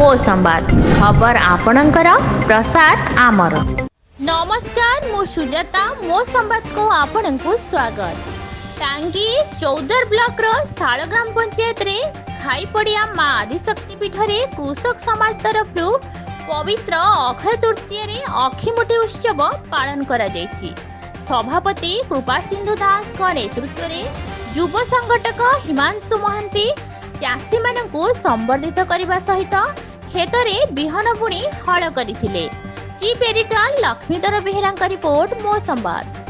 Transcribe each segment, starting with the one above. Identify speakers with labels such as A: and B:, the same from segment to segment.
A: मो संवाद खबर आपणकर प्रसाद आमर। नमस्कार मु सुजाता मो संवाद को आपण को स्वागत। टांगी चौदर ब्लॉक रो साल ग्राम पंचायत रे खाईपड़िया मां आदिशक्ति पीठ रे कृषक समाज तरफ पवित्र अक्षय तृतीय रे अखिमुठी उत्सव पालन करा जायछि। सभापति कृपा सिंधु दास को नेतृत्व रे युव संगठक हिमांशु महांती चाषी मानकु संबर्धित करने सहित खेत में बिहन बुणी हल करथिले। Chief editor Lakshmidhar Behera report मो संवाद।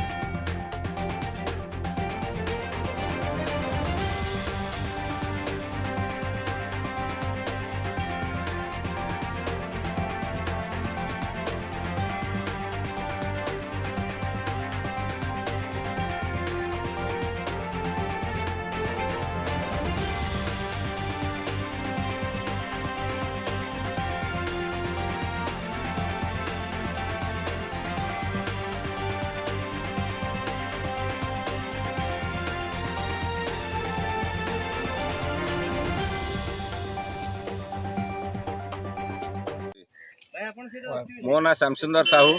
B: मो ना श्यामसुंदर साहू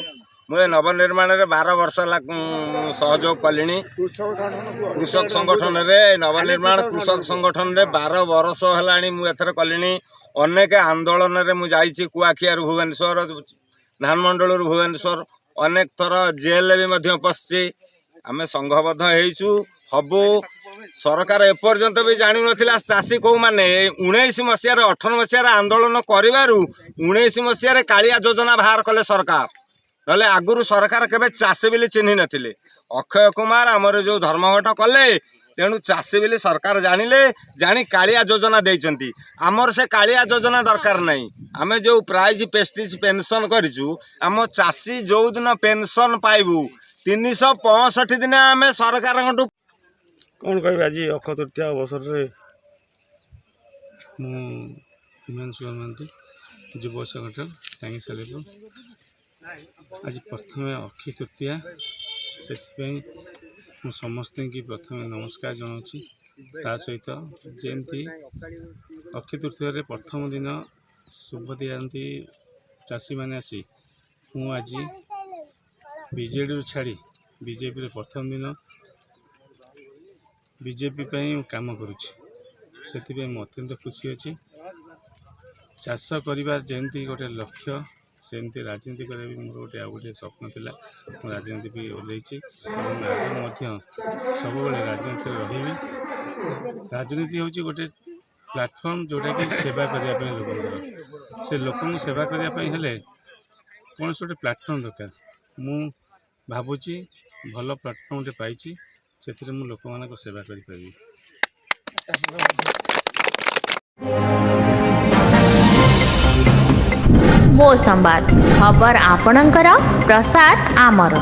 B: मुझे नवनिर्माण में 12 वर्ष सहयोग कलिनी। कृषक संगठन रे नवनिर्माण कृषक संगठन रे 12 वर्ष है मुझे कलिनी। अनेक आंदोलन रे मुझे जाइए कुआखिया भुवनेश्वर धानमंडल भुवनेश्वर अनेक थर जेल भी पशि आम संघबद्ध हबु। सरकार एपर्यंत भी जानी नथिला चाषी कौ माने 19 मसीह 18 मसीह आंदोलन करिवारु 19 मसीह कालिया योजना बाहर कले सरकार। नले आगुरु सरकार केबे चाषी बिली चिन्हि नथिले। अक्षय कुमार आमर जो धर्मघट कले तेणु चाषी बिली सरकार जानिले जानी कालिया योजना देइचंती। आमर से कालिया योजना दरकार नहीं। आमे जो प्राइज पेस्टिज पेंशन करिचु आम चाषी जो दिन पेंशन पाइबु 365 दिन आमे सरकार
C: कौन कह आज अक्षय तृतीया अवसर में हिमांशु महांती युव संगठन टांगी सालेपुर आज प्रथम अक्षय तृतीया से समस्त की प्रथम नमस्कार जनाऊँगी। ता सहित जमती अक्षय तृतीय प्रथम दिन शुभ दिखाती चाषी मैंने आसी मु आज बीजेडी छाड़ी बीजेपी प्रथम दिन बीजेपी काम करुँच से अत्यंत खुशी अच्छी। चाष कर जमी गोटे लक्ष्य सेमती राजनीति कर मोर गोटे आ गए स्वप्न थिला। राजनीति भी ओल्लैछि आगे सब राजनीति रही। राजनीति हूँ गोटे प्लाटफर्म जोटा कि सेवा करने लोक से लोक सेवा करने कौन से गोटे प्लाटफर्म दरकार। मु भावुची भल प्लाटफर्म पाई से मु लोक मान सेवा करी।
A: मो संवाद खबर आपणकर प्रसाद आमर।